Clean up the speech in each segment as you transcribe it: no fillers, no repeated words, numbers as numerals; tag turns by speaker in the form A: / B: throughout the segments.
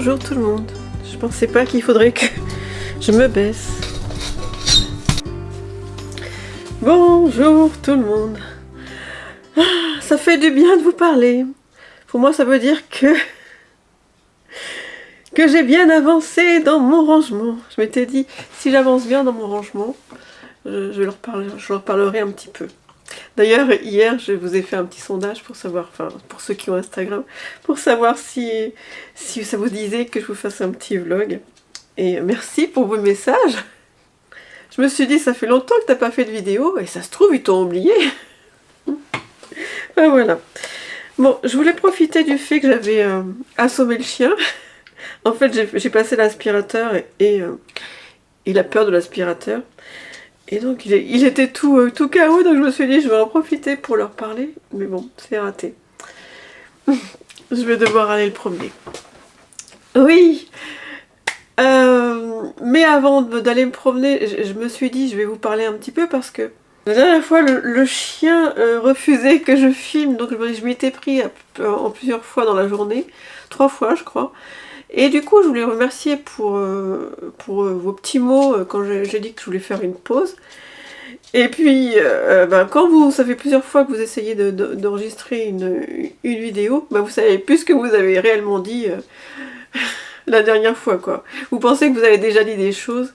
A: Bonjour tout le monde. Je pensais pas qu'il faudrait que je me baisse. Bonjour tout le monde. Ça fait du bien de vous parler. Pour moi, ça veut dire que j'ai bien avancé dans mon rangement. Je m'étais dit, si j'avance bien dans mon rangement, je leur parlerai un petit peu. D'ailleurs, hier, je vous ai fait un petit sondage pour savoir, enfin, pour ceux qui ont Instagram, pour savoir si ça vous disait que je vous fasse un petit vlog. Et merci pour vos messages. Je me suis dit, ça fait longtemps que t'as pas fait de vidéo, et ça se trouve, ils t'ont oublié. Ben voilà. Bon, je voulais profiter du fait que j'avais assommé le chien. En fait, j'ai passé l'aspirateur et il a peur de l'aspirateur. Et donc il était tout KO, donc je me suis dit je vais en profiter pour leur parler. Mais bon, c'est raté. Je vais devoir aller le promener. Oui. Mais avant d'aller me promener, je me suis dit je vais vous parler un petit peu parce que la dernière fois le chien refusait que je filme, donc je m'étais pris en plusieurs fois dans la journée, 3 fois je crois. Et du coup je voulais remercier pour vos petits mots quand j'ai dit que je voulais faire une pause. Et puis quand ça fait plusieurs fois que vous essayez d'enregistrer une vidéo, vous savez plus ce que vous avez réellement dit la dernière fois quoi. Vous pensez que vous avez déjà dit des choses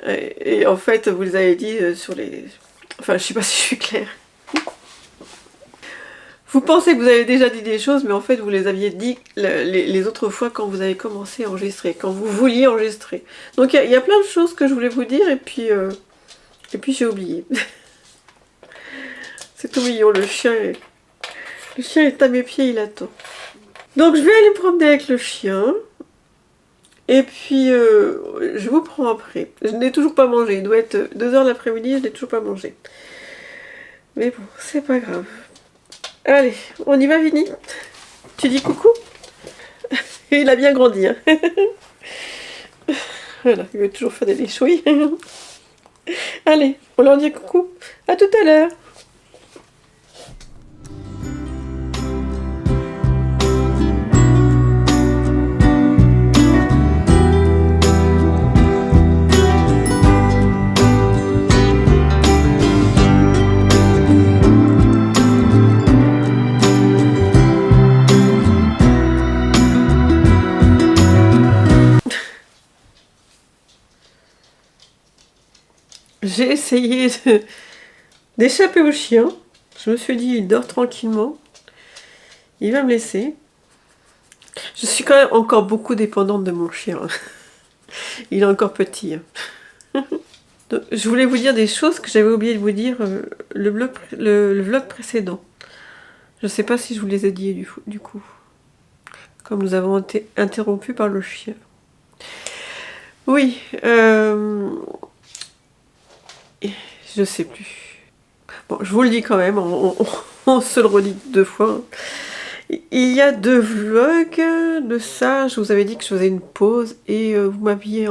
A: et en fait vous les avez dit sur les... Enfin je sais pas si je suis claire. Vous pensez que vous avez déjà dit des choses, mais en fait vous les aviez dit les autres fois quand vous avez commencé à enregistrer, quand vous vouliez enregistrer. Donc il y a plein de choses que je voulais vous dire et puis j'ai oublié. C'est tout mignon, le chien est à mes pieds, il attend. Donc je vais aller me promener avec le chien. Et puis je vous prends après. Je n'ai toujours pas mangé, il doit être 2h l'après-midi, je n'ai toujours pas mangé. Mais bon, c'est pas grave. Allez, on y va, Vini? Tu dis coucou? Il a bien grandi, hein. Voilà, il veut toujours faire des chouilles. Allez, on leur dit coucou. À tout à l'heure. J'ai essayé d'échapper au chien. Je me suis dit, il dort tranquillement. Il va me laisser. Je suis quand même encore beaucoup dépendante de mon chien. Il est encore petit. Donc, je voulais vous dire des choses que j'avais oublié de vous dire le vlog précédent. Je ne sais pas si je vous les ai dit du coup. Comme nous avons été interrompus par le chien. Oui. Je sais plus. Bon, je vous le dis quand même, on se le redit 2 fois. Il y a 2 vlogs de ça, je vous avais dit que je faisais une pause et vous m'aviez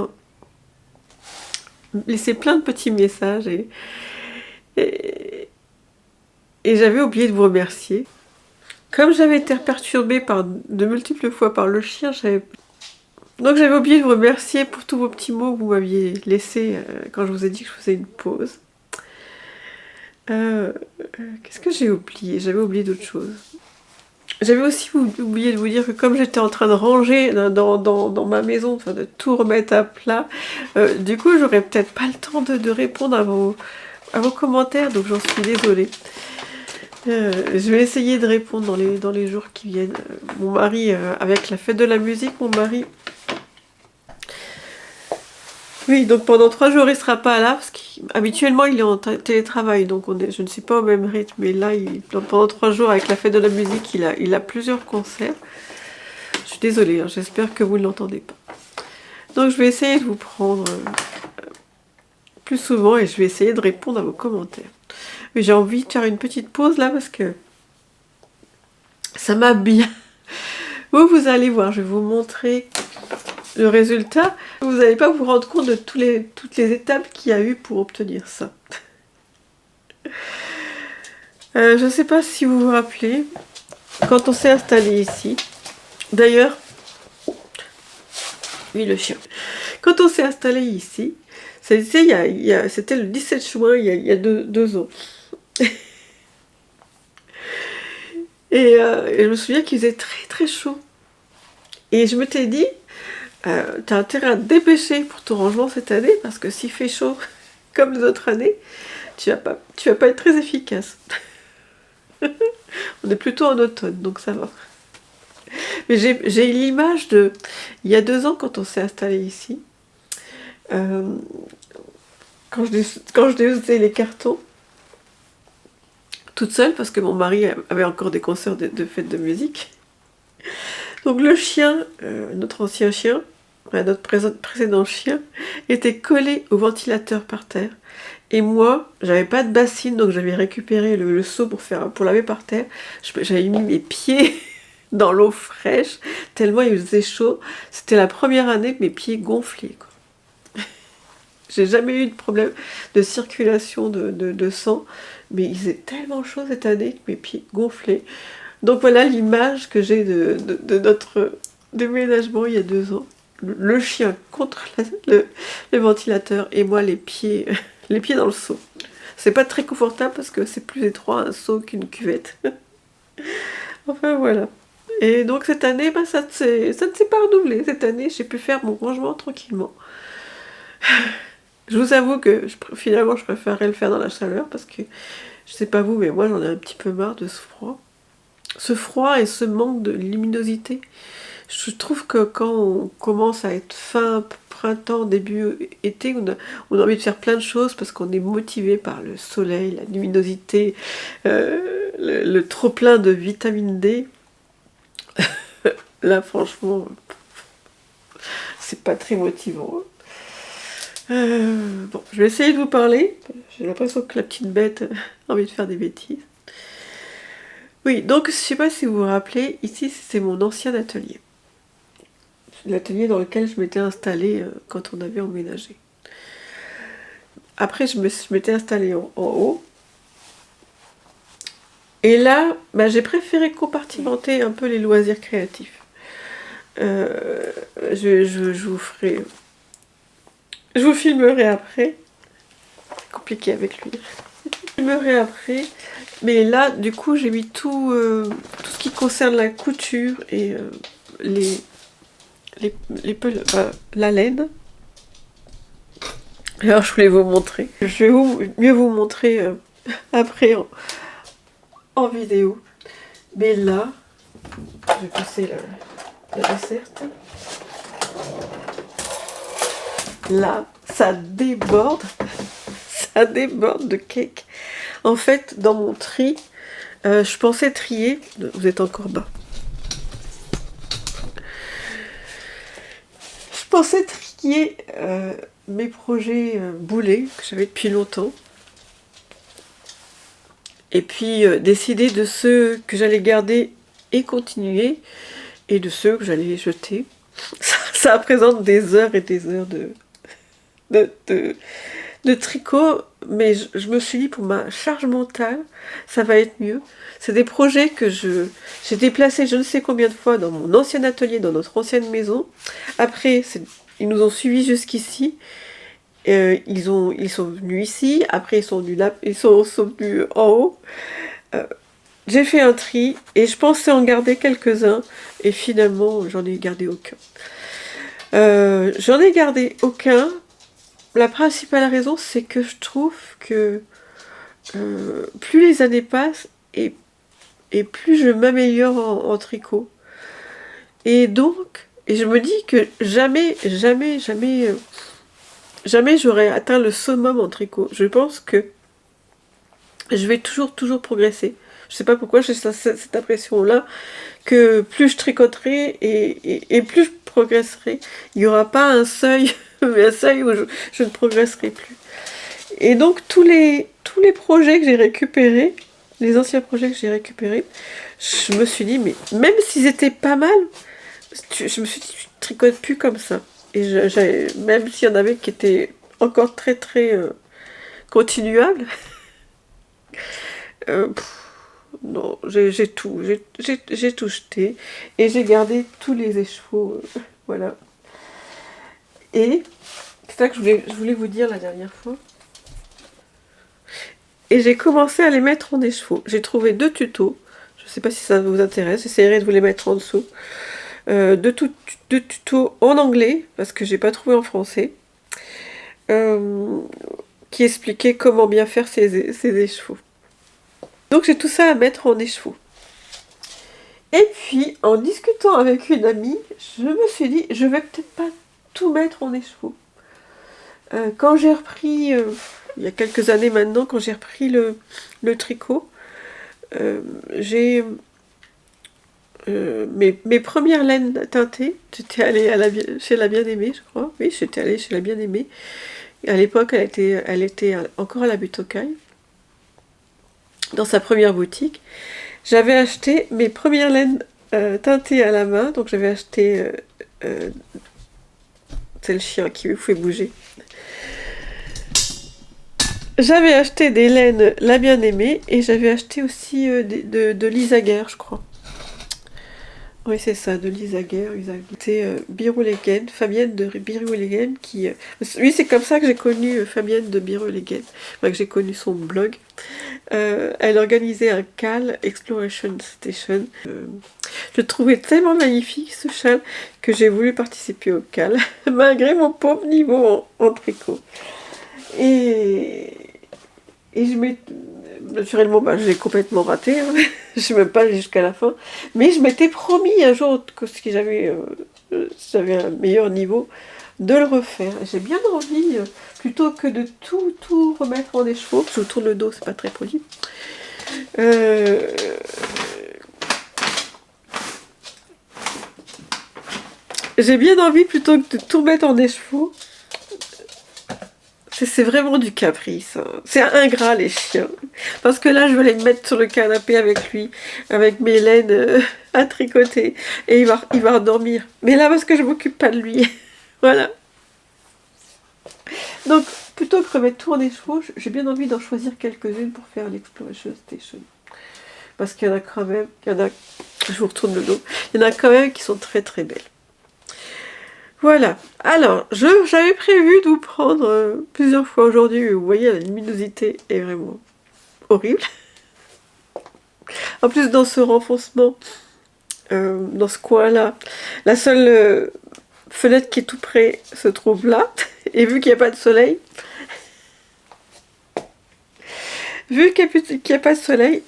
A: laissé plein de petits messages et j'avais oublié de vous remercier. Comme j'avais été perturbée de multiples fois par le chien, donc j'avais oublié de vous remercier pour tous vos petits mots que vous m'aviez laissés quand je vous ai dit que je faisais une pause. Qu'est-ce que j'ai oublié? J'avais oublié d'autres choses. J'avais aussi oublié de vous dire que comme j'étais en train de ranger dans ma maison, enfin de tout remettre à plat, du coup j'aurais peut-être pas le temps de répondre à vos commentaires, donc j'en suis désolée. Je vais essayer de répondre dans les jours qui viennent. Mon mari, avec la fête de la musique, mon mari... Oui, donc pendant 3 jours il sera pas là, parce qu'habituellement il est en télétravail, donc je ne suis pas au même rythme, mais là pendant 3 jours avec la fête de la musique il a plusieurs concerts. Je suis désolée, hein, j'espère que vous ne l'entendez pas. Donc je vais essayer de vous prendre plus souvent et je vais essayer de répondre à vos commentaires. Mais j'ai envie de faire une petite pause là parce que ça m'a bien... Vous allez voir, je vais vous montrer le résultat. Vous n'allez pas vous rendre compte de toutes les étapes qu'il y a eu pour obtenir ça. Je ne sais pas si vous vous rappelez, quand on s'est installé ici, d'ailleurs, Oui, le chien. Quand on s'est installé ici, c'était le 17 juin, il y a deux ans. Et je me souviens qu'il faisait très très chaud. Et je m'étais dit, t'as intérêt à te dépêcher pour ton rangement cette année, parce que s'il fait chaud comme les autres années, tu vas pas être très efficace. On est plutôt en automne, donc ça va. Mais j'ai l'image de... Il y a 2 ans, quand on s'est installé ici, quand je défaisais les cartons, toute seule, parce que mon mari avait encore des concerts de fêtes de musique. Donc le chien, notre ancien chien, notre précédent chien, était collé au ventilateur par terre. Et moi, j'avais pas de bassine, donc j'avais récupéré le seau pour laver par terre. J'avais mis mes pieds dans l'eau fraîche, tellement il faisait chaud. C'était la première année que mes pieds gonflaient, quoi. J'ai jamais eu de problème de circulation de sang, mais il faisait tellement chaud cette année que mes pieds gonflaient. Donc voilà l'image que j'ai de notre déménagement il y a 2 ans. Le chien contre le ventilateur et moi les pieds dans le seau. C'est pas très confortable parce que c'est plus étroit un seau qu'une cuvette. Enfin voilà. Et donc cette année, ça ne s'est pas renouvelé. Cette année, j'ai pu faire mon rangement tranquillement. Je vous avoue que finalement, je préférerais le faire dans la chaleur parce que, je sais pas vous, mais moi j'en ai un petit peu marre de ce froid. Ce froid et ce manque de luminosité. Je trouve que quand on commence à être fin printemps, début été, on a envie de faire plein de choses parce qu'on est motivé par le soleil, la luminosité, le trop-plein de vitamine D. Là, franchement, c'est pas très motivant. Bon, je vais essayer de vous parler. J'ai l'impression que la petite bête a envie de faire des bêtises. Oui, donc je sais pas si vous vous rappelez, ici c'est mon ancien atelier. L'atelier dans lequel je m'étais installée quand on avait emménagé. Après, je m'étais installée en haut. Et là, j'ai préféré compartimenter un peu les loisirs créatifs. Je vous ferai... Je vous filmerai après. C'est compliqué avec lui. Je filmerai après. Mais là, du coup, j'ai mis tout ce qui concerne la couture et la laine. Alors, je voulais vous montrer. Je vais mieux vous montrer après en vidéo. Mais là, je vais passer la desserte. Là, ça déborde de cake. En fait, dans mon tri, je pensais trier. Vous êtes encore bas. Je pensais trier mes projets boulets que j'avais depuis longtemps. Et puis décider de ceux que j'allais garder et continuer, et de ceux que j'allais jeter. Ça représente des heures et des heures de tricot, mais je me suis dit pour ma charge mentale, ça va être mieux. C'est des projets que j'ai déplacés je ne sais combien de fois dans mon ancien atelier, dans notre ancienne maison. Après, ils nous ont suivis jusqu'ici. Ils sont venus ici, après ils sont venus là, ils sont venus en haut. J'ai fait un tri et je pensais en garder quelques-uns et finalement j'en ai gardé aucun. J'en ai gardé aucun. La principale raison, c'est que je trouve que plus les années passent et plus je m'améliore en tricot. Et donc, je me dis que jamais j'aurais atteint le summum en tricot. Je pense que je vais toujours progresser. Je sais pas pourquoi j'ai cette impression-là, que plus je tricoterai et plus je progresserai. Il n'y aura pas un seuil, un seuil où je ne progresserai plus. Et donc tous les projets que j'ai récupérés, les anciens projets que j'ai récupérés, je me suis dit, mais même s'ils étaient pas mal, je me suis dit, je tricote plus comme ça. Et même s'il y en avait qui étaient encore très continuables, non, j'ai tout jeté et j'ai gardé tous les échevaux, voilà. Et c'est ça que je voulais vous dire la dernière fois. Et j'ai commencé à les mettre en écheveau. J'ai trouvé 2 tutos. Je ne sais pas si ça vous intéresse. J'essaierai de vous les mettre en dessous. 2 tutos en anglais, parce que j'ai pas trouvé en français. Qui expliquaient comment bien faire ces écheveaux. Donc j'ai tout ça à mettre en écheveau. Et puis, en discutant avec une amie, je me suis dit, je vais peut-être pas tout mettre en écheveau. Quand j'ai repris, il y a quelques années maintenant, quand j'ai repris le tricot, j'ai mes premières laines teintées, j'étais allée chez la Bien-Aimée, je crois. Oui, j'étais allée chez la Bien-Aimée. À l'époque, elle était encore à la butte aux Cailles, dans sa première boutique. J'avais acheté mes premières laines teintées à la main, donc j'avais acheté... c'est le chien qui me fait bouger. J'avais acheté des laines La Bien-Aimée et j'avais acheté aussi de Lisa Guerre, je crois. Oui, c'est ça, de Lisa Guerre. C'était Birou-les-Guènes, Fabienne de Birou-les-Guènes qui... oui, c'est comme ça que j'ai connu Fabienne de Birou-les-Guènes, enfin, que j'ai connu son blog. Elle organisait un CAL, Exploration Station. Je le trouvais tellement magnifique ce châle que j'ai voulu participer au CAL, malgré mon pauvre niveau en tricot. Et naturellement, je l'ai complètement raté, hein. Je suis même pas allée jusqu'à la fin. Mais je m'étais promis un jour que si j'avais un meilleur niveau, de le refaire. J'ai bien envie, plutôt que de tout remettre en écheveau, je vous tourne le dos, c'est pas très poli. J'ai bien envie, plutôt que de tout mettre en écheveau, c'est vraiment du caprice. Hein. C'est ingrat, les chiens. Parce que là, je vais aller me mettre sur le canapé avec lui, avec mes laines à tricoter. Et il va dormir. Mais là, parce que je m'occupe pas de lui. Voilà. Donc, plutôt que remettre tout en écheveau, j'ai bien envie d'en choisir quelques-unes pour faire l'Exploration Station. Parce qu'il y en a quand même, je vous retourne le dos, il y en a quand même qui sont très très belles. Voilà. Alors, j'avais prévu de vous prendre plusieurs fois aujourd'hui. Vous voyez, la luminosité est vraiment horrible. En plus, dans ce renfoncement, dans ce coin-là, la seule fenêtre qui est tout près se trouve là. Et vu qu'il n'y a pas de soleil,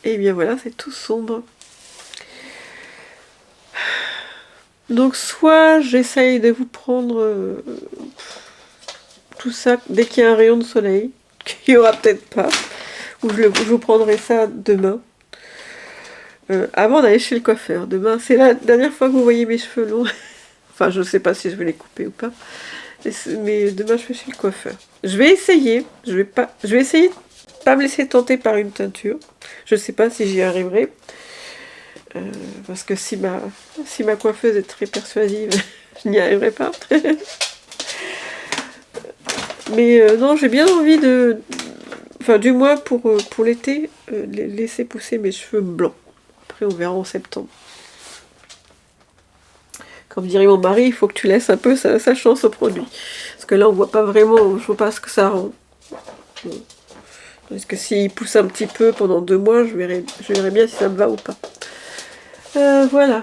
A: et bien voilà, c'est tout sombre. Donc soit j'essaye de vous prendre tout ça dès qu'il y a un rayon de soleil, qu'il n'y aura peut-être pas, ou je vous prendrai ça demain, avant d'aller chez le coiffeur. Demain, c'est la dernière fois que vous voyez mes cheveux longs. Enfin, je ne sais pas si je vais les couper ou pas, mais demain je vais chez le coiffeur. Je vais essayer, je vais essayer de pas me laisser tenter par une teinture. Je ne sais pas si j'y arriverai. Parce que si ma coiffeuse est très persuasive, je n'y arriverai pas. Mais non, j'ai bien envie de... Enfin, du moins pour l'été, laisser pousser mes cheveux blancs. Après, on verra en septembre. Comme dirait mon mari, il faut que tu laisses un peu sa chance au produit. Parce que là, on voit pas vraiment, je vois pas ce que ça rend. Parce que s'il pousse un petit peu pendant 2 mois, je verrai bien si ça me va ou pas. Voilà.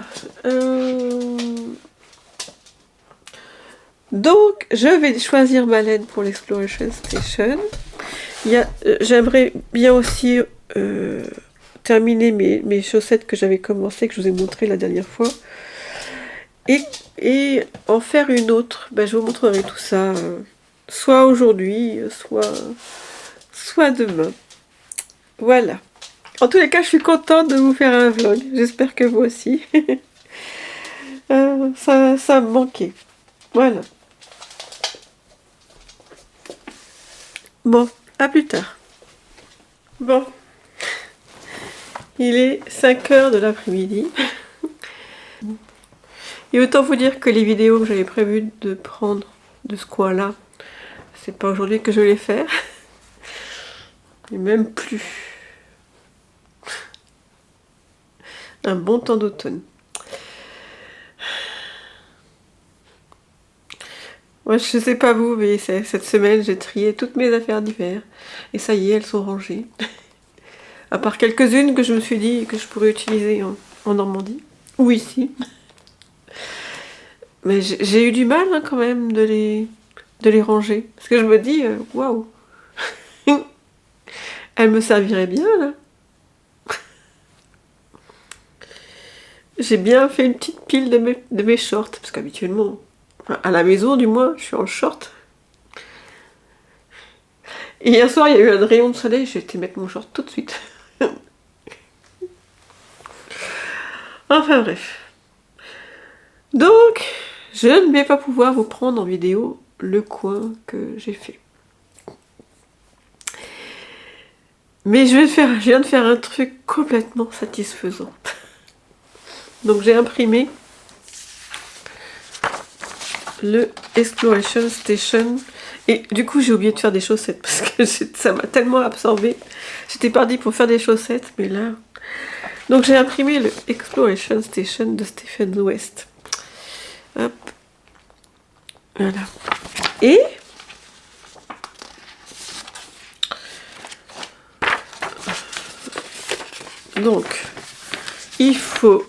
A: Donc, je vais choisir ma laine pour l'Exploration Station. J'aimerais bien aussi terminer mes chaussettes que j'avais commencé, que je vous ai montré la dernière fois. Et en faire une autre. Je vous montrerai tout ça, soit aujourd'hui, soit demain. Voilà. En tous les cas, je suis contente de vous faire un vlog. J'espère que vous aussi. Ça me manquait. Voilà. Bon, à plus tard. Bon. Il est 5h de l'après-midi. Et autant vous dire que les vidéos que j'avais prévu de prendre de ce coin-là, c'est pas aujourd'hui que je vais les faire. Et même plus. Un bon temps d'automne. Moi, je sais pas vous, mais cette semaine, j'ai trié toutes mes affaires d'hiver. Et ça y est, elles sont rangées. À part quelques-unes que je me suis dit que je pourrais utiliser en Normandie. Ou ici. Mais j'ai eu du mal hein, quand même de les ranger. Parce que je me dis, waouh. Elles me serviraient bien, là. J'ai bien fait une petite pile de mes shorts. Parce qu'habituellement, à la maison du moins, je suis en short. Et hier soir, il y a eu un rayon de soleil, j'ai été mettre mon short tout de suite. Enfin bref. Donc, je ne vais pas pouvoir vous prendre en vidéo le coin que j'ai fait. Mais je viens de faire un truc complètement satisfaisant. Donc j'ai imprimé le Exploration Station. Et du coup j'ai oublié de faire des chaussettes parce que ça m'a tellement absorbée. J'étais partie pour faire des chaussettes, mais là... Donc j'ai imprimé le Exploration Station de Stephen West. Hop. Voilà. Et... donc, il faut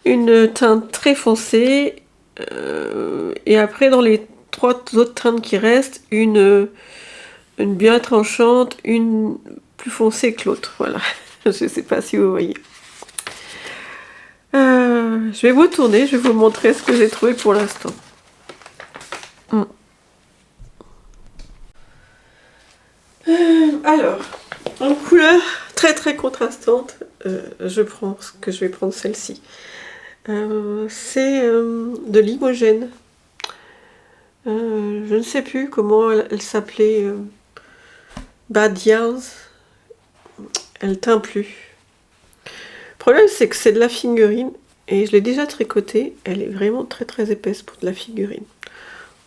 A: une teinte très foncée et après dans les 3 autres teintes qui restent, une bien tranchante, une plus foncée que l'autre. Voilà, je sais pas si vous voyez. Je vais vous tourner, je vais vous montrer ce que j'ai trouvé pour l'instant. Alors, en couleur très très contrastante, je vais prendre celle-ci. C'est de l'Imogène. Je ne sais plus comment elle s'appelait. Bad Yarns. Elle teint plus. Le problème c'est que c'est de la figurine et je l'ai déjà tricotée. Elle est vraiment très très épaisse pour de la figurine.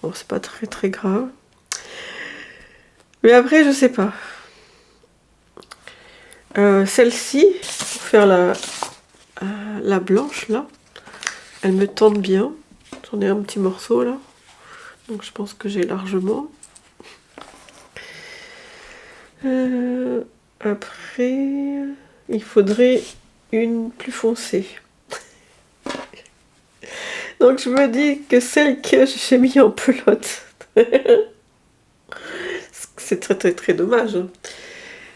A: Bon, c'est pas très très grave. Mais après, je sais pas. Celle-ci, pour faire la blanche là, elle me tente bien. J'en ai un petit morceau là. Donc je pense que j'ai largement. Après, il faudrait une plus foncée. Donc je me dis que celle que j'ai mis en pelote, c'est très très très dommage. Hein.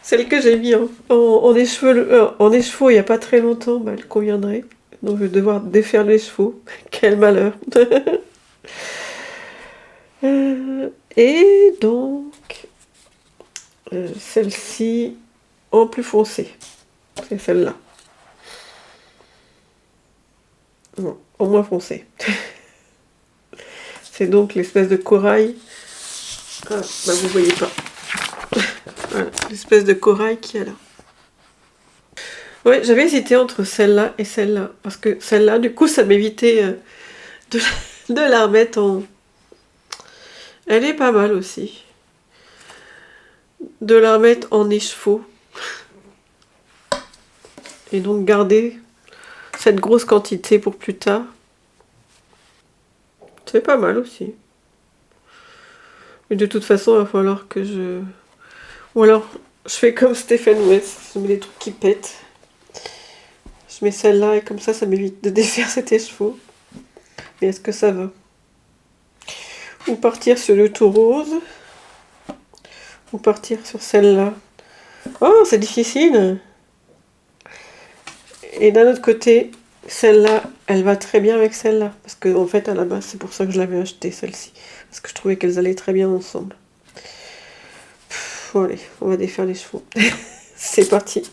A: Celle que j'ai mis en écheveau il n'y a pas très longtemps, bah, elle conviendrait. Donc je vais devoir défaire les chevaux. Quel malheur. Et donc, celle-ci en plus foncé. C'est celle-là. Non, en moins foncé. C'est donc l'espèce de corail. Ah, bah vous voyez pas. Voilà, l'espèce de corail qu'il y a là. Ouais, j'avais hésité entre celle-là et celle-là. Parce que celle-là, du coup, ça m'évitait de la remettre en... Elle est pas mal aussi. De la remettre en écheveau. Et donc garder cette grosse quantité pour plus tard. C'est pas mal aussi. Mais de toute façon, il va falloir que je... Ou alors, je fais comme Stephen West. Je mets des trucs qui pètent. Je mets celle-là et comme ça m'évite de défaire cet écheveau. Mais est-ce que ça va? Ou partir sur le tout rose. Ou partir sur celle-là. Oh, c'est difficile. Et d'un autre côté, celle-là, elle va très bien avec celle-là. Parce que en fait, à la base, c'est pour ça que je l'avais achetée, celle-ci. Parce que je trouvais qu'elles allaient très bien ensemble. Bon, allez, on va défaire les chevaux. C'est parti.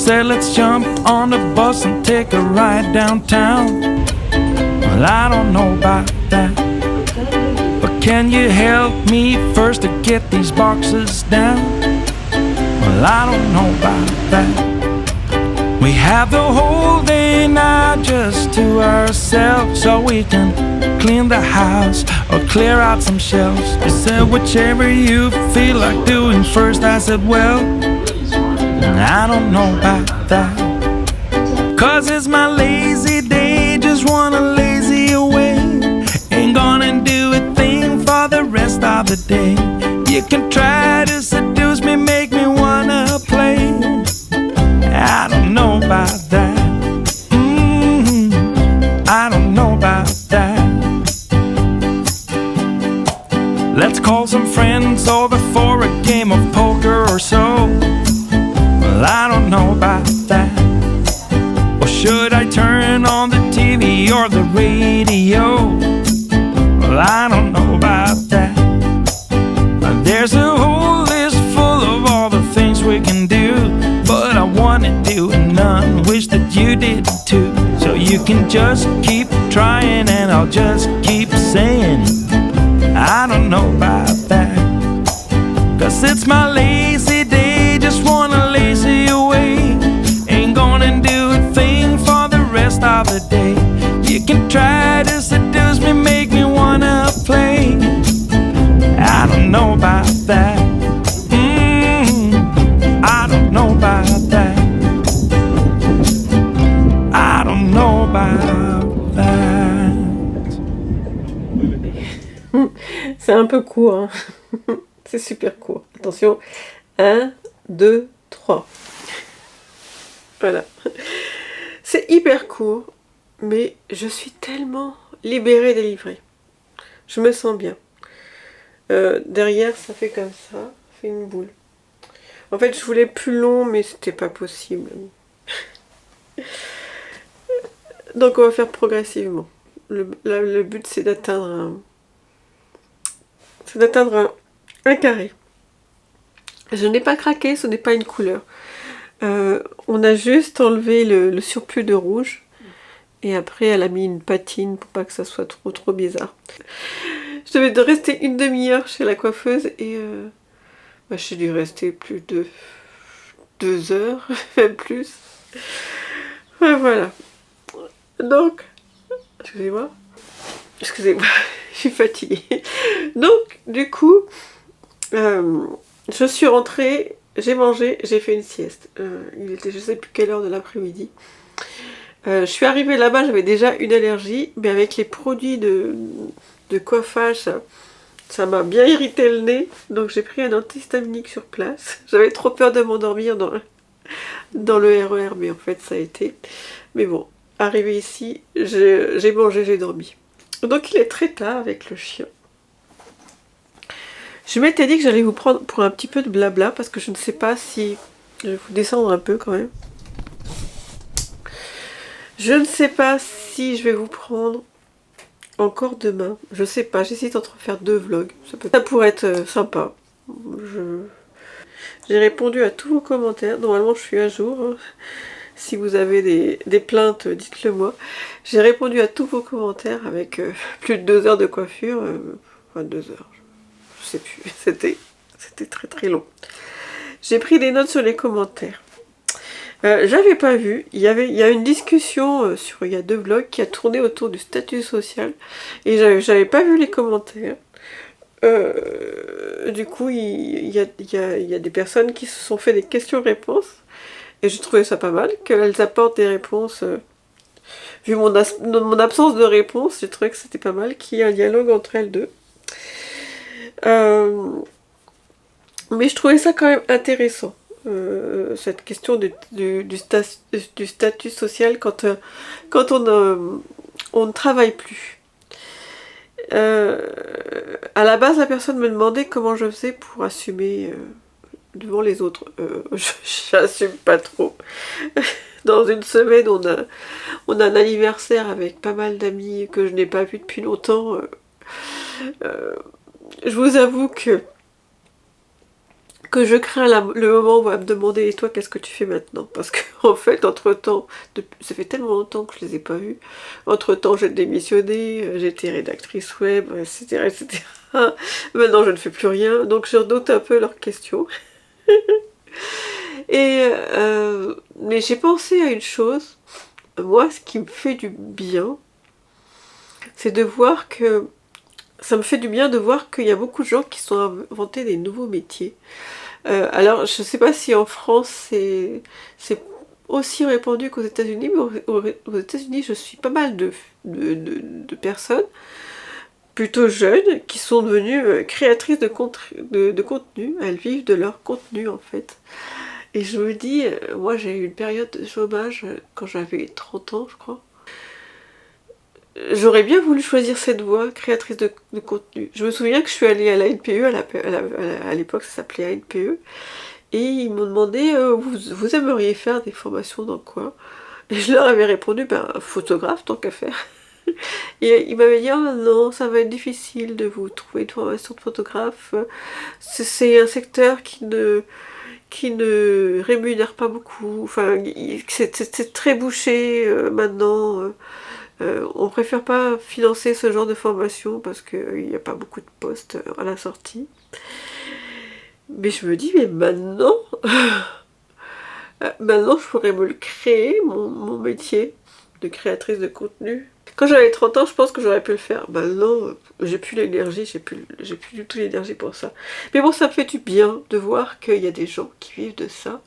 B: said let's jump on the bus and take a ride downtown. Well, I don't know about that, but can you help me first to get these boxes down? Well, I don't know about that. We have the whole day now just to ourselves, so we can clean the house or clear out some shelves. You said whichever you feel like doing first. I said, well, I don't know about that, 'cause it's my lazy day, just wanna lazy away. Ain't gonna do a thing for the rest of the day. You can try to seduce me, make me wanna play. I don't know about that. I don't know about that. Let's call some friends over for a game of poker or so. Well, I don't know about that. Or should I turn on the TV or the radio? Well, I don't know about that. There's a whole list full of all the things we can do, but I wanna do none, wish that you did too. So you can just keep trying and I'll just keep saying I don't know about that, 'cause it's my lazy day, just wanna lazy away. Ain't gonna do a thing for the rest of the day. You can try to seduce me, make me wanna play. I don't know about that. I don't know about that. I don't know about that.
A: C'est un peu court, hein. C'est super court. Attention, 1, 2, 3. Voilà. C'est hyper court, mais je suis tellement libérée, délivrée. Je me sens bien. Derrière, ça fait comme ça, ça fait une boule. En fait, je voulais plus long, mais c'était pas possible. Donc, on va faire progressivement. Le but, c'est d'atteindre un carré. Je n'ai pas craqué, ce n'est pas une couleur. On a juste enlevé le surplus de rouge. Et après, elle a mis une patine pour pas que ça soit trop bizarre. Je devais rester une demi-heure chez la coiffeuse et j'ai dû rester plus de 2 heures, même plus. Ouais, voilà. Donc, excusez-moi, je suis fatiguée. Donc, du coup, je suis rentrée, j'ai mangé, j'ai fait une sieste. Il était je sais plus quelle heure de l'après-midi. Je suis arrivée là-bas, j'avais déjà une allergie, mais avec les produits de coiffage, ça m'a bien irrité le nez, donc j'ai pris un antihistaminique sur place. J'avais trop peur de m'endormir dans le RER, mais en fait ça a été. Mais bon, arrivé ici, j'ai mangé, j'ai dormi. Donc il est très tard avec le chien. Je m'étais dit que j'allais vous prendre pour un petit peu de blabla, parce que je ne sais pas si... Je vais vous descendre un peu quand même. Je ne sais pas si je vais vous prendre encore demain. Je sais pas, j'hésite entre faire 2 vlogs. Ça pourrait être sympa. J'ai répondu à tous vos commentaires. Normalement, je suis à jour. Hein. Si vous avez des plaintes, dites-le moi. J'ai répondu à tous vos commentaires avec plus de 2 heures de coiffure. Enfin, 2 heures. Je sais plus. C'était très long. J'ai pris des notes sur les commentaires. J'avais pas vu, il y a une discussion il y a 2 vlogs qui a tourné autour du statut social et j'avais pas vu les commentaires. Du coup, il y a des personnes qui se sont fait des questions-réponses et j'ai trouvé ça pas mal, qu'elles apportent des réponses. Vu mon absence de réponse, j'ai trouvé que c'était pas mal, qu'il y ait un dialogue entre elles deux. Mais je trouvais ça quand même intéressant. Cette question du statut social quand on ne travaille plus. À la base, la personne me demandait comment je faisais pour assumer devant les autres. J'assume pas trop. Dans une semaine, on a un anniversaire avec pas mal d'amis que je n'ai pas vus depuis longtemps. Je vous avoue que que je crains le moment où on va me demander et toi qu'est-ce que tu fais maintenant, parce que en fait entre temps, ça fait tellement longtemps que je les ai pas vus, entre temps j'ai démissionné, j'étais rédactrice web, etc., etc. Maintenant je ne fais plus rien, donc je redoute un peu leurs questions. Mais j'ai pensé à une chose, moi ce qui me fait du bien, c'est de voir que ça me fait du bien de voir qu'il y a beaucoup de gens qui sont inventés des nouveaux métiers. Alors, je ne sais pas si en France c'est aussi répandu qu'aux États-Unis, mais aux États-Unis, je suis pas mal de personnes plutôt jeunes qui sont devenues créatrices de contenu. Elles vivent de leur contenu en fait. Et je me dis, moi j'ai eu une période de chômage quand j'avais 30 ans, je crois. J'aurais bien voulu choisir cette voie, créatrice de contenu. Je me souviens que je suis allée à la NPE, à l'époque ça s'appelait ANPE, et ils m'ont demandé vous aimeriez faire des formations dans quoi? Et je leur avais répondu photographe tant qu'à faire. Et ils m'avaient dit non, ça va être difficile de vous trouver une formation de photographe. C'est un secteur qui ne rémunère pas beaucoup. Enfin, c'est très bouché maintenant. On préfère pas financer ce genre de formation parce qu'il n'y a pas beaucoup de postes à la sortie. Mais je me dis, mais maintenant, maintenant je pourrais me le créer, mon métier de créatrice de contenu. Quand j'avais 30 ans, je pense que j'aurais pu le faire. Maintenant, j'ai plus l'énergie, j'ai plus du tout l'énergie pour ça. Mais bon, ça me fait du bien de voir qu'il y a des gens qui vivent de ça,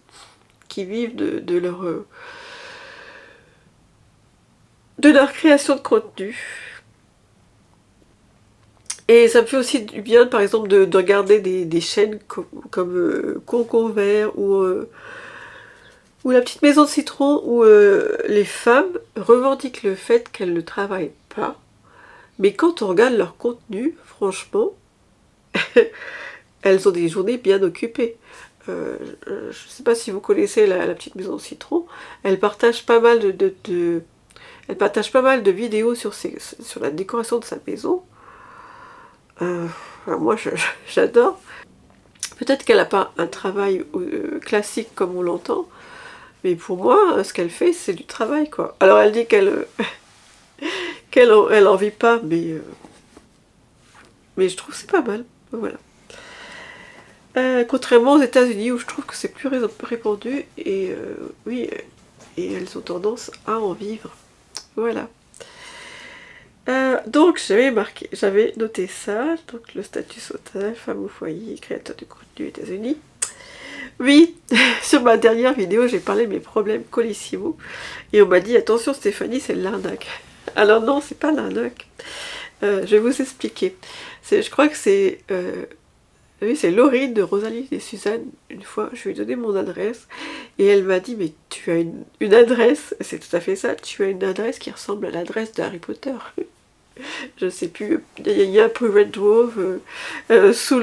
A: qui vivent de leur création de contenu. Et ça me fait aussi du bien, par exemple, de regarder des chaînes comme Concon Vert ou La Petite Maison de Citron, où les femmes revendiquent le fait qu'elles ne travaillent pas. Mais quand on regarde leur contenu, franchement, elles ont des journées bien occupées. Je ne sais pas si vous connaissez la Petite Maison de Citron. Elle partage pas mal elle partage pas mal de vidéos sur la décoration de sa maison. Moi, j'adore. Peut-être qu'elle n'a pas un travail classique comme on l'entend, mais pour moi, ce qu'elle fait, c'est du travail, quoi. Alors, elle dit qu'elle en vit pas, mais je trouve que c'est pas mal. Voilà. Contrairement aux États-Unis, où je trouve que c'est plus répandu, et oui, et elles ont tendance à en vivre. Voilà. Donc j'avais noté ça, donc le statut social, femme au foyer, créateur de contenu États-Unis. Oui, sur ma dernière vidéo, j'ai parlé de mes problèmes Colissimo, et on m'a dit attention Stéphanie, c'est de l'arnaque. Alors non, c'est pas l'arnaque. Je vais vous expliquer. Je crois que c'est Laurine de Rosalie et Suzanne. Une fois, je lui ai donné mon adresse et elle m'a dit mais tu as une adresse, c'est tout à fait ça, tu as une adresse qui ressemble à l'adresse de Harry Potter. Je sais plus, il y a un peu Red Dwarf sous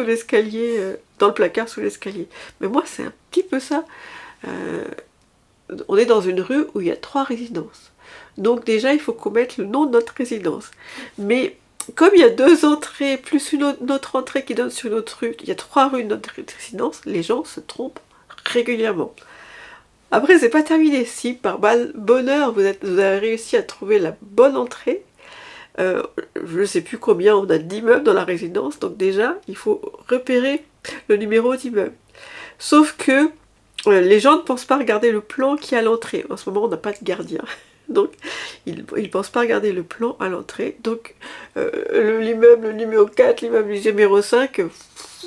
A: l'escalier, dans le placard sous l'escalier. Mais moi c'est un petit peu ça. On est dans une rue où il y a 3 résidences. Donc déjà il faut qu'on mette le nom de notre résidence. Mais comme il y a 2 entrées, plus une autre entrée qui donne sur une autre rue, il y a 3 rues de notre résidence, les gens se trompent régulièrement. Après, c'est pas terminé. Si par bonheur vous avez réussi à trouver la bonne entrée, je ne sais plus combien on a d'immeubles dans la résidence, donc déjà, il faut repérer le numéro d'immeuble. Sauf que les gens ne pensent pas regarder le plan qui est à l'entrée. En ce moment, on n'a pas de gardien. Donc, ils ne pensent pas regarder le plan à l'entrée. Donc, l'immeuble numéro 4, l'immeuble numéro 5,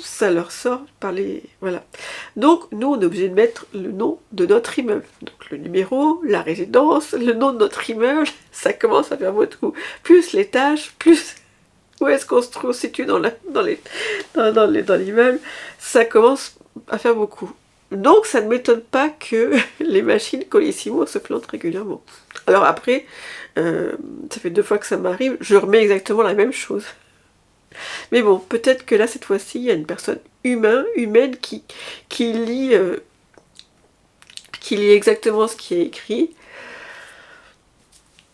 A: ça leur sort par les... Voilà. Donc, nous, on est obligé de mettre le nom de notre immeuble. Donc, le numéro, la résidence, le nom de notre immeuble, ça commence à faire beaucoup. Plus l'étage, plus où est-ce qu'on se situe dans l'immeuble, ça commence à faire beaucoup. Donc ça ne m'étonne pas que les machines Colissimo se plantent régulièrement. Alors après, ça fait 2 fois que ça m'arrive, je remets exactement la même chose. Mais bon, peut-être que là, cette fois-ci, il y a une personne humaine qui lit exactement ce qui est écrit.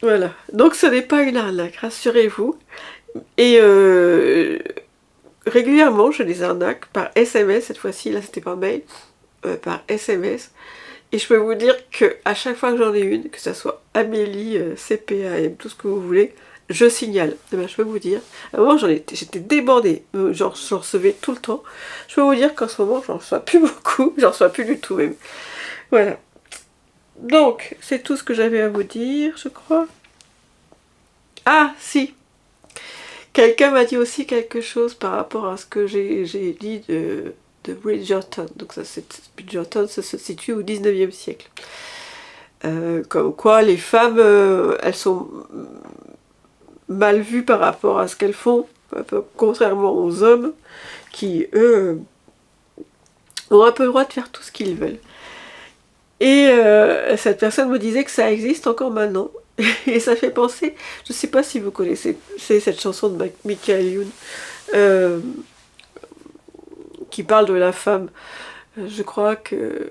A: Voilà. Donc ce n'est pas une arnaque, rassurez-vous. Et régulièrement j'ai des arnaques par SMS, cette fois-ci, là c'était par mail, par SMS. Et je peux vous dire que à chaque fois que j'en ai une, que ça soit Amélie, CPAM, tout ce que vous voulez, je signale. Eh ben, je peux vous dire, à un moment j'étais débordée, genre j'en recevais tout le temps. Je peux vous dire qu'en ce moment j'en reçois plus beaucoup, j'en reçois plus du tout même. Voilà. Donc, c'est tout ce que j'avais à vous dire, je crois. Ah, si. Quelqu'un m'a dit aussi quelque chose par rapport à ce que j'ai dit de Bridgerton. Donc ça, Bridgerton, ça se situe au 19e siècle. Comme quoi les femmes, elles sont mal vues par rapport à ce qu'elles font, contrairement aux hommes, qui, eux, ont un peu le droit de faire tout ce qu'ils veulent. Et cette personne me disait que ça existe encore maintenant. Et ça fait penser, je ne sais pas si vous connaissez, c'est cette chanson de Michael Youn, qui parle de la femme. Je crois que...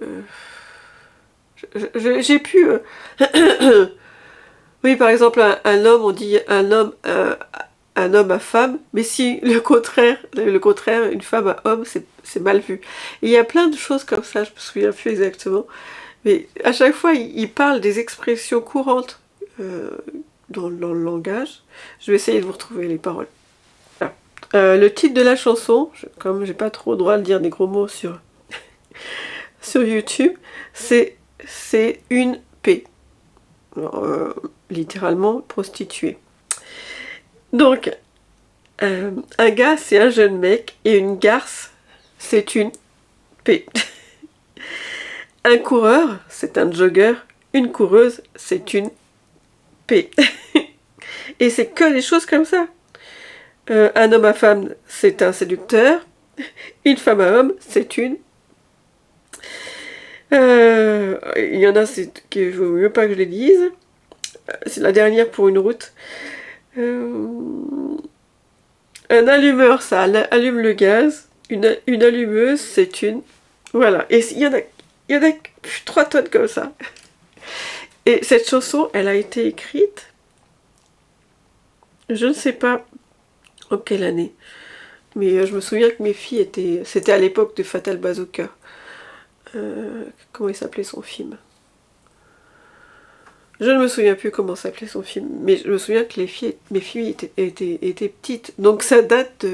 A: j'ai pu... oui, par exemple, un homme, on dit un homme à femme, mais si le contraire, une femme à homme, c'est mal vu. Et il y a plein de choses comme ça, je me souviens plus exactement. Mais à chaque fois, il parle des expressions courantes dans le langage. Je vais essayer de vous retrouver les paroles. Voilà. Le titre de la chanson, comme j'ai pas trop le droit de dire des gros mots sur YouTube, c'est une paix. Alors, littéralement prostituée. Donc, un gars, c'est un jeune mec, et une garce, c'est une paix. Un coureur, c'est un jogger. Une coureuse, c'est une paix. Et c'est que des choses comme ça. Un homme à femme, c'est un séducteur. Une femme à homme, c'est une... il y en a que je ne veux pas que je les dise. C'est la dernière pour une route. Un allumeur, ça allume le gaz. Une allumeuse, c'est une... Voilà. Et il y en a 3 tonnes comme ça. Et cette chanson, elle a été écrite, je ne sais pas en quelle année, mais je me souviens que mes filles étaient... C'était à l'époque de Fatal Bazooka. Comment il s'appelait son film? Je ne me souviens plus comment s'appelait son film, mais je me souviens que mes filles étaient petites. Donc ça date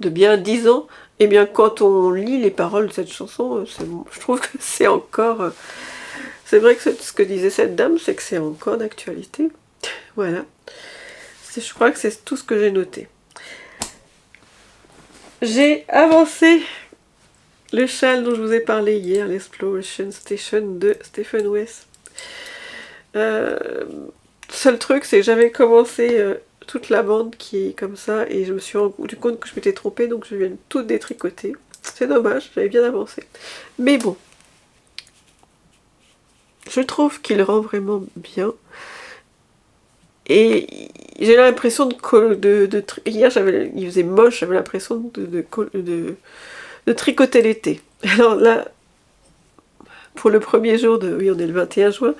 A: de bien 10 ans. Et bien quand on lit les paroles de cette chanson, je trouve que c'est encore... c'est vrai que ce que disait cette dame, c'est que c'est encore d'actualité. Voilà. Je crois que c'est tout ce que j'ai noté. J'ai avancé le châle dont je vous ai parlé hier, l'Exploration Station de Stephen West. Seul truc, c'est que j'avais commencé toute la bande qui est comme ça et je me suis rendu compte que je m'étais trompée, donc je viens de tout détricoter. C'est dommage, j'avais bien avancé. Mais bon, je trouve qu'il rend vraiment bien. Et j'ai l'impression hier, il faisait moche, j'avais l'impression de tricoter l'été. Alors là, pour le premier jour oui, on est le 21 juin.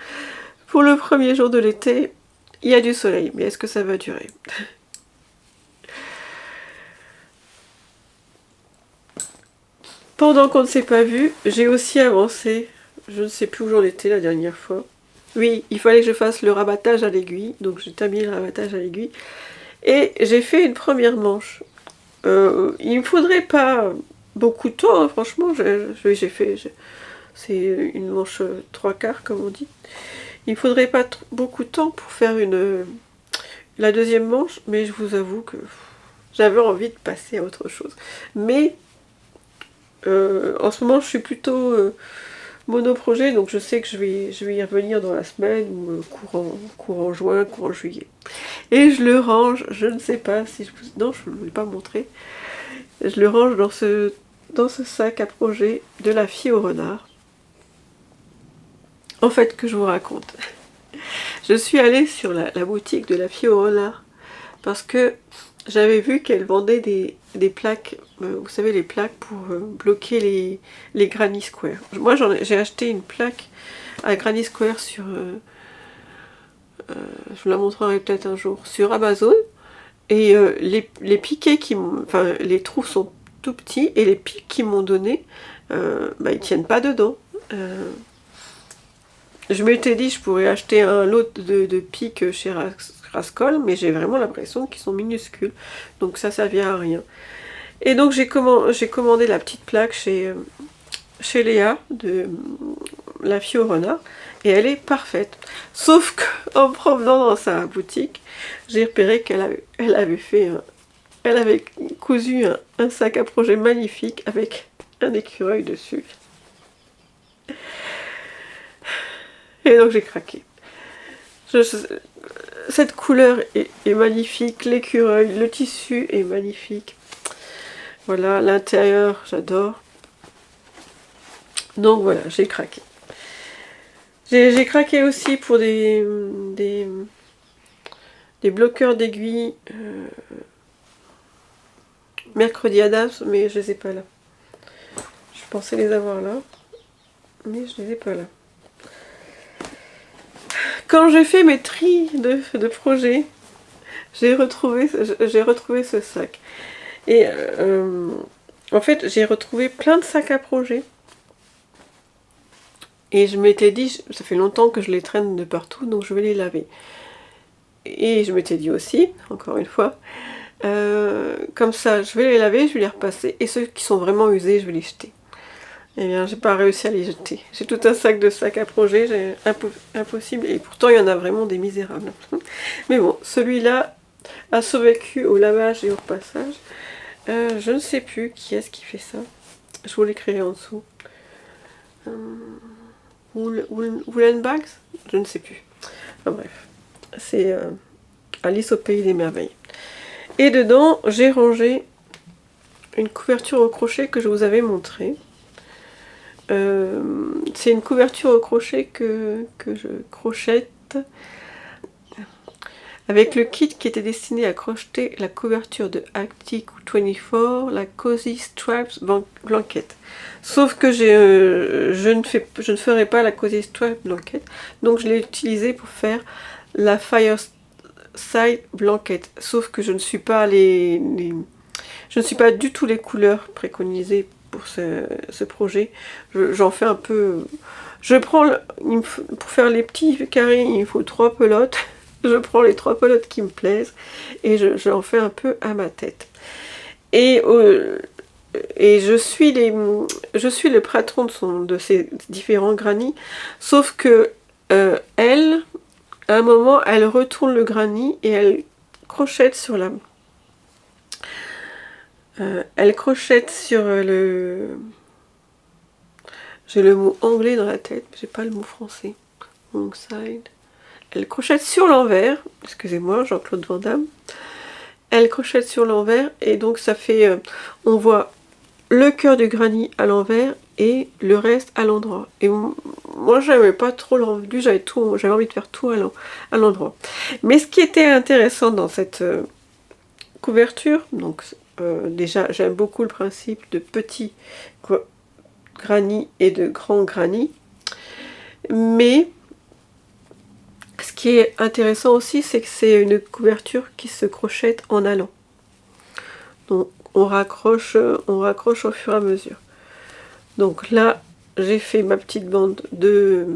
A: Pour le premier jour de l'été, il y a du soleil, mais est-ce que ça va durer? Pendant qu'on ne s'est pas vu, j'ai aussi avancé. Je ne sais plus où j'en étais la dernière fois. Oui, il fallait que je fasse le rabattage à l'aiguille, donc j'ai terminé le rabattage à l'aiguille. Et j'ai fait une première manche. Il ne me faudrait pas beaucoup de temps, hein, franchement. J'ai fait... C'est une manche 3/4, comme on dit. Il ne faudrait pas beaucoup de temps pour faire la deuxième manche, mais je vous avoue que j'avais envie de passer à autre chose. Mais en ce moment, je suis plutôt monoprojet, donc je sais que je vais y revenir dans la semaine, ou courant juin, courant juillet. Et je le range, je ne sais pas si je vous... Non, je ne vous l'ai pas montré. Je le range dans ce sac à projet de la fille au renard. En fait, que je vous raconte. Je suis allée sur la boutique de la fille au renard parce que j'avais vu qu'elle vendait des plaques, vous savez, les plaques pour bloquer les Granny Square. Moi, j'ai acheté une plaque à Granny Square sur... je vous la montrerai peut-être un jour, sur Amazon. Et les piquets enfin les trous sont tout petits et les pics qu'ils m'ont donné, ils tiennent pas dedans. Je m'étais dit je pourrais acheter un lot de pics chez Rascol, mais j'ai vraiment l'impression qu'ils sont minuscules, donc ça vient à rien. Et donc j'ai commandé la petite plaque chez Léa de la fille au renard, et elle est parfaite. Sauf qu'en promenant dans sa boutique, j'ai repéré qu'elle avait cousu un sac à projet magnifique avec un écureuil dessus. Et donc j'ai craqué. Cette couleur est magnifique, l'écureuil, le tissu est magnifique. Voilà, l'intérieur, j'adore. Donc voilà, j'ai craqué. J'ai craqué aussi pour des bloqueurs d'aiguilles Mercredi Adams, mais je les ai pas là. Je pensais les avoir là, mais je les ai pas là. Quand j'ai fait mes tris de projets, j'ai retrouvé ce sac. Et en fait, j'ai retrouvé plein de sacs à projets. Et je m'étais dit, ça fait longtemps que je les traîne de partout, donc je vais les laver. Et je m'étais dit aussi, encore une fois, comme ça, je vais les laver, je vais les repasser. Et ceux qui sont vraiment usés, je vais les jeter. Eh bien, j'ai pas réussi à les jeter. J'ai tout un sac de sacs à projets, impossible. Et pourtant, il y en a vraiment des misérables. Mais bon, celui-là a survécu au lavage et au repassage. Je ne sais plus qui est-ce qui fait ça. Je vous l'écrirai en dessous. Woolen Bags, je ne sais plus. Enfin bref, c'est Alice au pays des merveilles. Et dedans, j'ai rangé une couverture au crochet que je vous avais montrée. C'est une couverture au crochet que je crochette avec le kit qui était destiné à crocheter la couverture de Arctic 24, la Cozy Stripes Blanket. Sauf que je ne ferai pas la Cozy Stripes Blanket, donc je l'ai utilisée pour faire la Fireside Blanket. Sauf que je ne suis pas je ne suis pas du tout les couleurs préconisées pour ce projet. J'en fais un peu. Pour faire les petits carrés, il faut 3 pelotes. Je prends les 3 pelotes qui me plaisent et j'en fais un peu à ma tête. Et je suis le patron de ces différents granits, sauf que elle, à un moment, elle retourne le granit et elle crochette sur le... J'ai le mot anglais dans la tête, mais j'ai pas le mot français. Long side. Elle crochette sur l'envers, excusez-moi, Jean-Claude Van Damme. Elle crochette sur l'envers et donc ça fait, on voit le cœur du granit à l'envers et le reste à l'endroit. Et moi j'avais pas trop l'envie, j'avais envie de faire tout à l'endroit. Mais ce qui était intéressant dans cette couverture, donc déjà j'aime beaucoup le principe de petits granits et de grands granits, mais ce qui est intéressant aussi, c'est que c'est une couverture qui se crochette en allant. Donc on raccroche au fur et à mesure. Donc là, j'ai fait ma petite bande de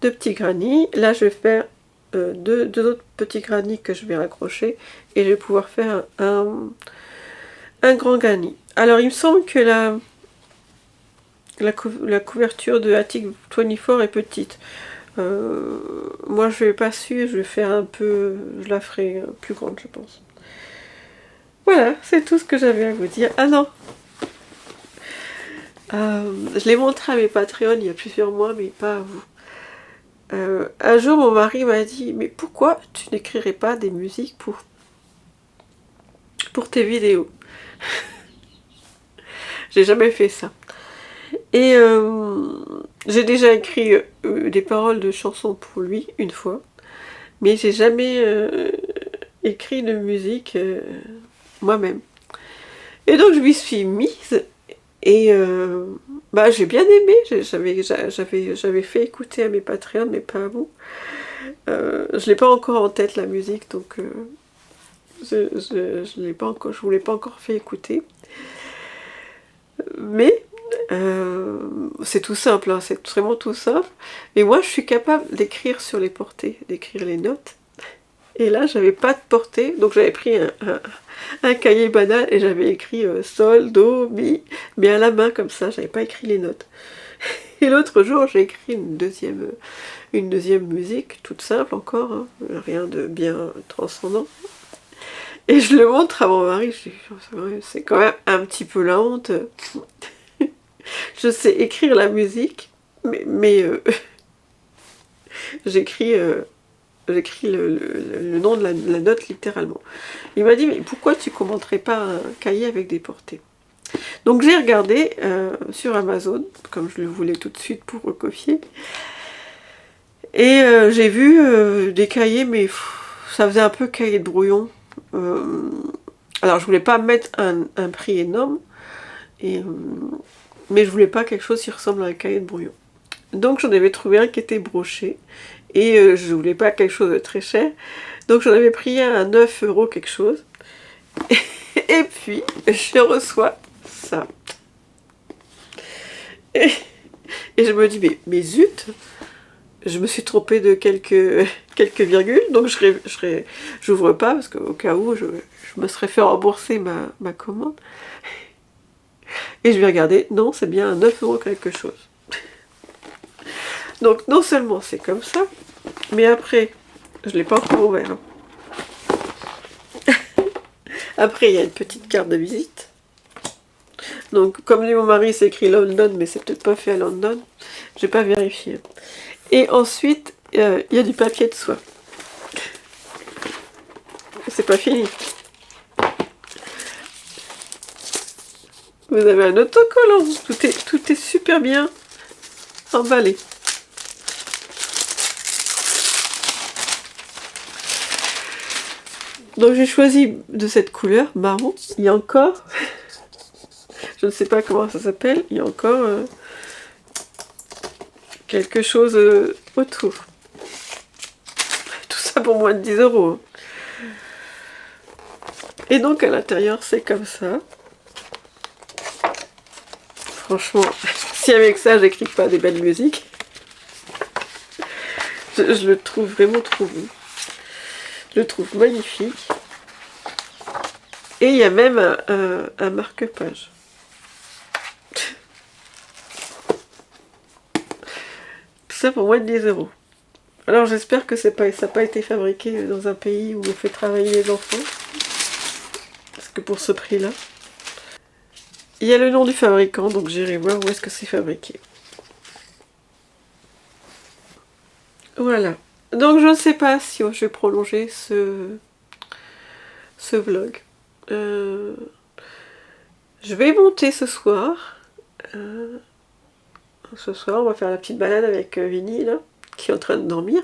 A: petits granits. Là, je vais faire deux autres petits granits que je vais raccrocher et je vais pouvoir faire un grand granit. Alors, il me semble que la couverture de Attic 24 est petite. Moi je vais pas su, je vais faire un peu, je la ferai plus grande je pense. Voilà, c'est tout ce que j'avais à vous dire. Ah non, je l'ai montré à mes Patreons il y a plusieurs mois, mais pas à vous. Un jour mon mari m'a dit, mais pourquoi tu n'écrirais pas des musiques pour tes vidéos? J'ai jamais fait ça. Et j'ai déjà écrit des paroles de chansons pour lui une fois, mais j'ai jamais écrit de musique moi-même. Et donc je m'y suis mise et j'ai bien aimé. J'avais fait écouter à mes Patreons, mais pas à vous. Je l'ai pas encore en tête la musique, donc Je vous l'ai pas encore fait écouter. Mais c'est tout simple, hein, c'est vraiment tout simple. Et moi, je suis capable d'écrire sur les portées, d'écrire les notes. Et là, j'avais pas de portée, donc j'avais pris un cahier banal et j'avais écrit sol, do, mi, mais à la main comme ça, j'avais pas écrit les notes. Et l'autre jour, j'ai écrit une deuxième musique, toute simple encore, hein, rien de bien transcendant. Et je le montre à mon mari, je dis, c'est quand même un petit peu la honte. Je sais écrire la musique, mais j'écris le nom de la note littéralement. Il m'a dit, mais pourquoi tu commenterais pas un cahier avec des portées? Donc j'ai regardé sur Amazon, comme je le voulais tout de suite pour recopier, et j'ai vu des cahiers, mais ça faisait un peu cahier de brouillon. Alors je voulais pas mettre un prix énorme, mais je voulais pas quelque chose qui ressemble à un cahier de brouillon. Donc j'en avais trouvé un qui était broché, et je voulais pas quelque chose de très cher, donc j'en avais pris un à 9 € quelque chose, et puis je reçois ça. Et je me dis, mais zut, je me suis trompée de quelques virgules, donc j'ouvre pas, parce qu'au cas où, je me serais fait rembourser ma commande. Et je vais regarder, non, c'est bien 9 € quelque chose. Donc non seulement c'est comme ça, mais après, je l'ai pas encore ouvert. Après, il y a une petite carte de visite. Donc, comme dit mon mari, c'est écrit London, mais c'est peut-être pas fait à London. J'ai pas vérifié. Et ensuite, il y a du papier de soie. C'est pas fini. Vous avez un autocollant. Tout est super bien emballé. Donc j'ai choisi de cette couleur, marron. Il y a encore, je ne sais pas comment ça s'appelle, il y a encore quelque chose autour. Tout ça pour moins de 10 €. Et donc à l'intérieur c'est comme ça. Franchement, si avec ça j'écris pas des belles musiques, je le trouve vraiment trop beau. Je le trouve magnifique. Et il y a même un marque-page. Tout ça pour moins de 10 €. Alors j'espère que ça n'a pas été fabriqué dans un pays où on fait travailler les enfants. Parce que pour ce prix-là. Il y a le nom du fabricant, donc j'irai voir où est-ce que c'est fabriqué. Voilà. Donc je ne sais pas si je vais prolonger ce vlog. Je vais monter ce soir. Ce soir, on va faire la petite balade avec Vinny, là, qui est en train de dormir.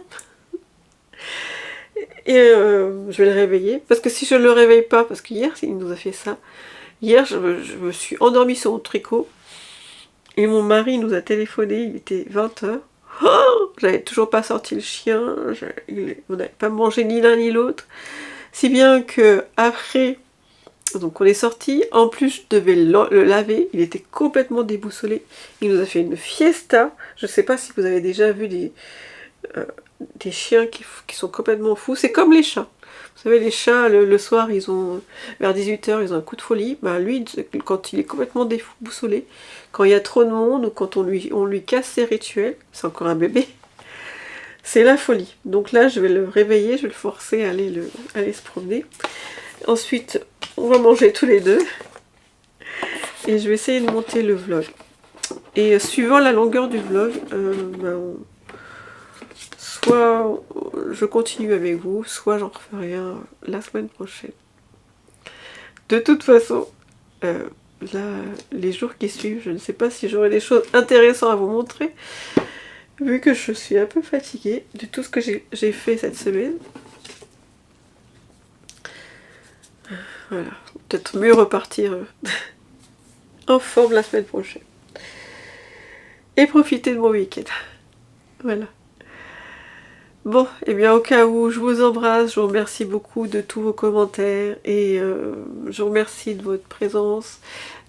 A: Et je vais le réveiller. Parce que si je ne le réveille pas, parce qu'hier, il nous a fait ça. Hier, je me suis endormie sur mon tricot. Et mon mari nous a téléphoné, il était 20h. Oh, j'avais toujours pas sorti le chien, on n'avait pas mangé ni l'un ni l'autre, si bien que après, donc on est sorti, en plus je devais le laver, il était complètement déboussolé, il nous a fait une fiesta. Je sais pas si vous avez déjà vu des chiens qui sont complètement fous, c'est comme les chats. Vous savez, les chats, le soir, vers 18h, ils ont un coup de folie. Ben, lui, quand il est complètement déboussolé, quand il y a trop de monde ou quand on lui casse ses rituels, c'est encore un bébé, c'est la folie. Donc là, je vais le réveiller, je vais le forcer à aller se promener. Ensuite, on va manger tous les deux. Et je vais essayer de monter le vlog. Et suivant la longueur du vlog, soit je continue avec vous, soit j'en referai un la semaine prochaine. De toute façon, là, les jours qui suivent, je ne sais pas si j'aurai des choses intéressantes à vous montrer, vu que je suis un peu fatiguée de tout ce que j'ai fait cette semaine. Voilà, peut-être mieux repartir en forme la semaine prochaine. Et profiter de mon week-end. Voilà. Bon, et bien au cas où, je vous embrasse, je vous remercie beaucoup de tous vos commentaires et je vous remercie de votre présence,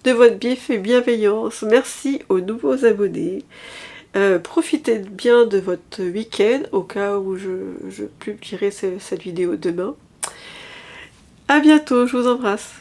A: de votre bienveillance. Merci aux nouveaux abonnés. Profitez bien de votre week-end au cas où je publierai cette vidéo demain. À bientôt, je vous embrasse.